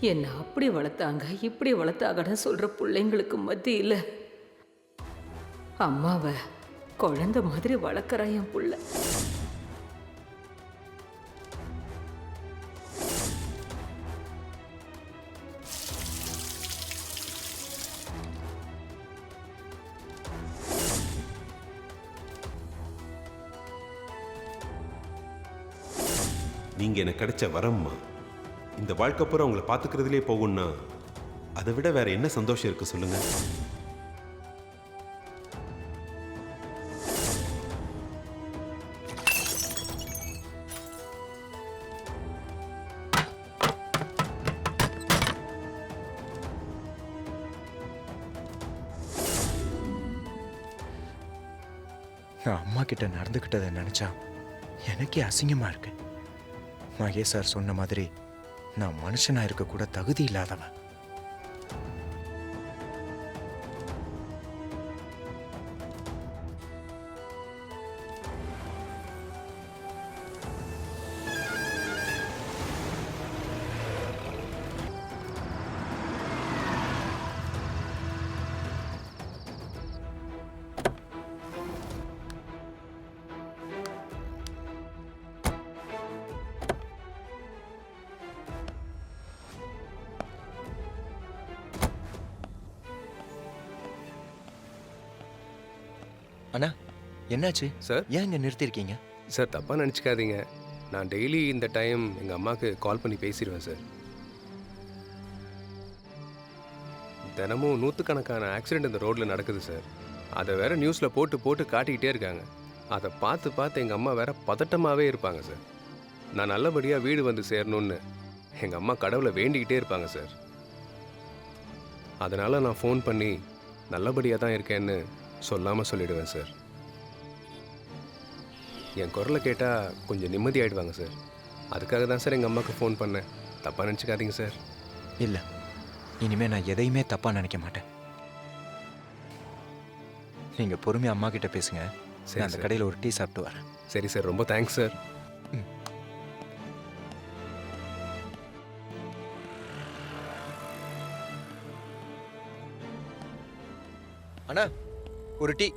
என்னை அப்படி வளர்த்தாங்க இப்படி வளர்த்தாங்கன்னு சொல்ற பிள்ளைங்களுக்கு மத்தியில அம்மாவை குழந்தை மாதிரி வளர்க்குறான் என் புள்ள. நீங்க எனக்கு கிடைச்ச வரம்மா. இந்த வாழ்க்கை பூரா உங்களை பார்த்துக்கிறதுலே போகும்னா அதை விட வேற என்ன சந்தோஷம் இருக்கு சொல்லுங்க. நான் அம்மா கிட்ட நடந்துக்கிட்டதை நினைச்சா எனக்கே அசிங்கமா இருக்கு. மகேஷ் சார் சொன்ன மாதிரி நான் மனுஷனா இருக்க கூட தகுதி இல்லாதவன். அண்ணா என்னாச்சு சார்? ஏன் இங்க நிறுத்திருக்கீங்க? சார் தப்பாக நினச்சிக்காதீங்க. நான் டெய்லி இந்த டைம் எங்கள் அம்மாவுக்கு கால் பண்ணி பேசிடுவேன் சார். தினமும் நூற்றுக்கணக்கான ஆக்சிடெண்ட் இந்த ரோட்டில் நடக்குது சார். அதை வேற நியூஸில் போட்டு போட்டு காட்டிக்கிட்டே இருக்காங்க. அதை பார்த்து பார்த்து எங்கள் அம்மா வேற பதட்டமாகவே இருப்பாங்க சார். நான் நல்லபடியாக வீடு வந்து சேரணும்னு எங்கள் அம்மா கடவுளை வேண்டிக்கிட்டே இருப்பாங்க சார். அதனால் நான் ஃபோன் பண்ணி நல்லபடியாக தான் இருக்கேன்னு சொல்லாமல் சொல்லிடுவேன் சார். என் குரலை கேட்டால் கொஞ்சம் நிம்மதி ஆகிடுவாங்க சார். அதுக்காக தான் சார் எங்கள் அம்மாவுக்கு ஃபோன் பண்ணேன். தப்பாக நினச்சிக்காதீங்க சார். இல்ல, இனிமே நான் எதையுமே தப்பா நினைக்க மாட்டேன். நீங்க பொறுமையா அம்மா கிட்ட பேசுங்க. சரி, நான் அந்த சார். கடையில் ஒரு டீ சாப்பிட்டு வரேன். சரி சார், ரொம்ப தேங்க்ஸ் சார். அண்ணா ஒரு டீ.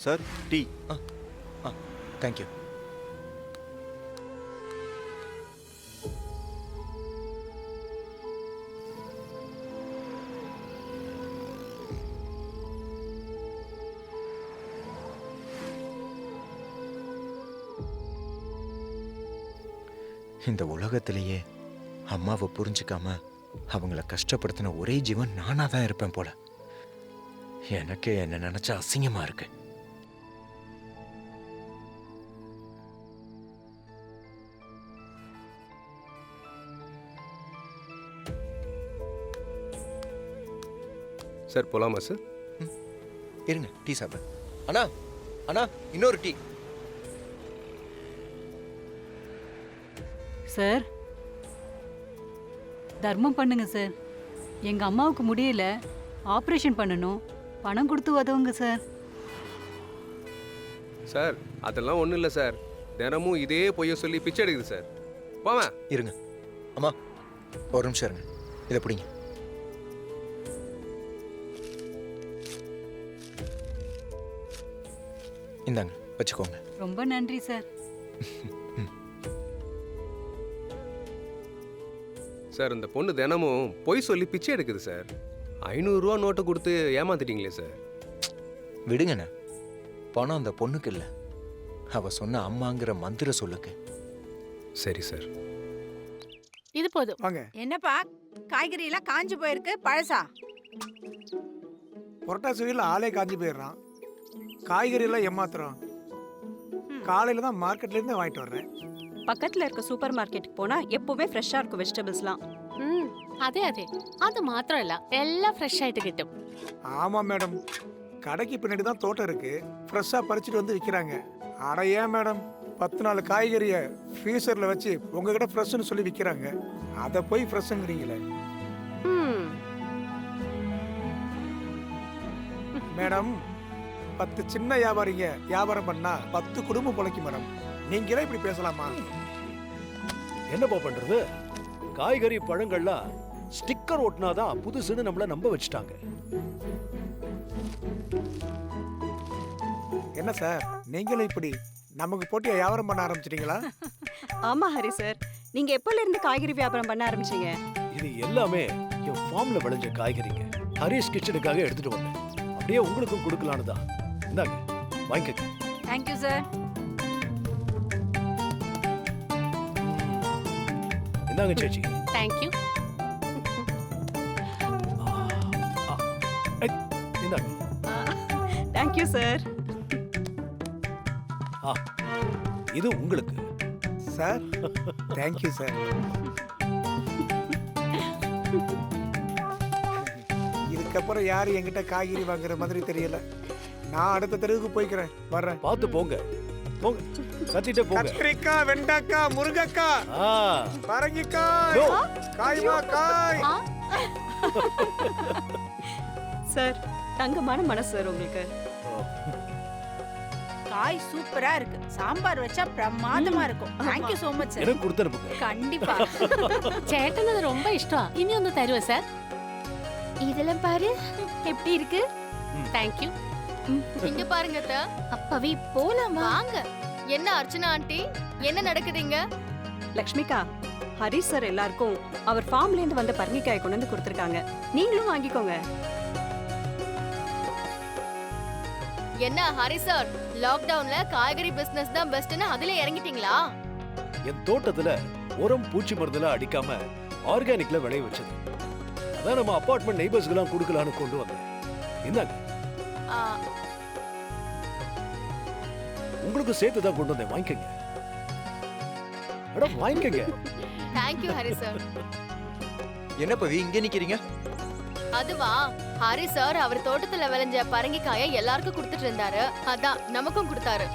Sir tea. தேங்க்யூ. இந்த உலகத்திலேயே அம்மாவை புரிஞ்சுக்காம அவங்கள கஷ்டப்படுத்தின ஒரே ஜீவன் நானா தான் இருப்பேன் போல. எனக்கே என்ன நினைச்சா அசிங்கமா இருக்கு. சார் போகலாமா சார்? இருங்க டீ சாப்பிட. அண்ணா அண்ணா இன்னொரு டீ. சார், தர்மம் பண்ணுங்க சார். எங்க அம்மாவுக்கு முடியல, ஆபரேஷன் பண்ணணும், பணம் கொடுத்து உதவுங்க சார். சார் அதெல்லாம் ஒன்றும் இல்லை சார். தினமும் இதே பொய்ய சொல்லி பிச்சை எடுக்குது சார். போவேன். இருங்க அம்மா ஒரு நிமிஷம் இருங்க. இதை பிடிங்க. இந்தாங்க வச்சுக்கோங்க. ரொம்ப நன்றி சார். சார் இந்த பொண்ணு தினமும் பொய் சொல்லி பிச்சை எடுக்குது சார். 500 ரூபா நோட்டை கொடுத்து ஏமாத்திட்டீங்களே சார். விடுங்கண்ணே, பணம் அந்த பொண்ணுக்கு இல்லை, அவ சொன்ன அம்மாங்கிற மந்திர சொல்லுக்கு. சரி சார். இது போதும். வாங்க. என்னப்பா காய்கறி எல்லாம் காஞ்சு போயிருக்கு, பழசா? புரட்டாசி வெயில்ல ஆளே காஞ்சி போயிடுறான். காய்கறி எல்லாம் ஏமாத்துறோம். காலையில தான் மார்க்கெட்ல இருந்து வாங்கிட்டு வர்றேன். பக்கத்துல இருக்க சூப்பர் மார்க்கெட்டுக்கு போனா எப்பவுமே ஃப்ரெஷ்ஷா இருக்கும் வெஜிடபிள்ஸ்லாம். അതെ അതെ അത് മാത്രമല്ല എല്ലാം ഫ്രഷ് ആയിട്ട് കിട്ടും. ஆமா மேடம், கடைக்கு பின்னாடி தான் தோட்டம் இருக்கு. ஃப்ரெஷ்ஷா பறிச்சுட்டு வந்து விற்கிறாங்க. அட ஏன் மேடம், 10 நாள் காய்கறியை ஃப்ரீசர்ல வச்சு உங்ககிட்ட ஃப்ரெஷ்னு சொல்லி விற்கிறாங்க. அதை போய் ஃப்ரெஷ்ங்கிறீங்களே மேடம். 10 சின்ன வியாபாரிங்க வியாபாரம் பண்ணா 10 குடும்பம் பொழைக்கும் மேடம். நீங்களே இப்படி பேசலாமா? என்னப்பா பண்றது? காய்கறி பழங்கள்லாம் ஸ்டிக்கர் ஒட்டினாதான் புதுசுன்னு நம்மள நம்ப வச்சுட்டாங்க. என்ன சார் நீங்களும் இப்படி நமக்கு போட்டியா வியாபாரம் பண்ண ஆரம்பிச்சிட்டீங்களா? ஆமா ஹரி சார், நீங்க எப்பல இருந்து காய்கறி வியாபாரம் பண்ண ஆரம்பிச்சீங்க? இது எல்லாமே என் ஃபார்ம்ல விளைஞ்ச காய்கறிங்க. ஹரிஸ் கிச்சனுக்காக எடுத்துட்டு வந்தேன். அப்படியே உங்களுக்கும் கொடுக்கலான்னு தான். இந்தாங்க, வாங்கிக்கங்க. Thank you sir. இந்தாங்க சேச்சி. தேங்க்யூ. இந்தாங்க. Thank you sir. இது உங்களுக்கு. Sir thank you sir. இதுக்கப்புறம் யாரு என்கிட்ட காய்கறி வாங்குற மாதிரி தெரியல. நான் அடுத்த தெருவுக்கு போய்க்கிறேன், வர்றேன். பார்த்து போங்க, போங்க, கத்திட்டே போங்க. கத்திரிக்காய், வெண்டைக்காய், முருங்கைக்காய், ஆ, பரங்கிக்காய், நோ. காய்மா காய். ஆ, சார், தங்கமான மனசு சார் உங்களுக்கு. காய் சூப்பரா இருக்கு. சாம்பார் வச்சா பிரமாதமா இருக்கும். Thank you so much sir. எனக்கு கொடுத்து அனுப்புங்க. கண்டிப்பா. ചേട്ടനത് ரொம்ப இஷ்டம். இனி ഒന്ന് തരുവോ சார்? இதெல்லாம் பாரு எப்படி இருக்கு. தேங்க்யூ. இங்க பாருங்க அத்தை. அப்பவே போலாம் வாங்க. என்ன அர்ச்சனா ஆண்டி, என்ன நடக்குதுங்க? லக்ஷ்மிகா, ஹரி சார் எல்லாருக்கும் அவர் ஃபார்ம்ல இருந்து வந்த பரங்கிக்காய் கொண்டு வந்து கொடுத்துருக்காங்க. நீங்களும் வாங்கிக்கோங்க. என்ன ஹரி சார், லாக்டவுன்ல காய்கறி பிசினஸ் தான் பெஸ்ட்னு அதுல இறங்கிட்டீங்களா? என் தோட்டத்துல உரம் பூச்சி மருந்துலாம் அடிக்காம ஆர்கானிக்ல விளைய வச்சது. அதான் நம்ம அபார்ட்மெண்ட் நெய்பர்ஸ்க்கெல்லாம் கொடுக்கலான்னு கொண்டு வந்தேன். இந்தாங்க, ஆ, உங்களுக்கு சேர்த்து தான் கொண்டு வந்தேன். வாங்கிக்கங்க. அட வாங்கிக்கங்க. Thank you Hari sir. என்ன பவி இங்கே நிக்கிறீங்க? அதுவா, ஹரி சார் அவர் தோட்டத்துல விளைஞ்ச பரங்கிக்காயை எல்லாருக்கும் கொடுத்துட்டு இருந்தாரு. அதான் நமக்கும் கொடுத்தாரு.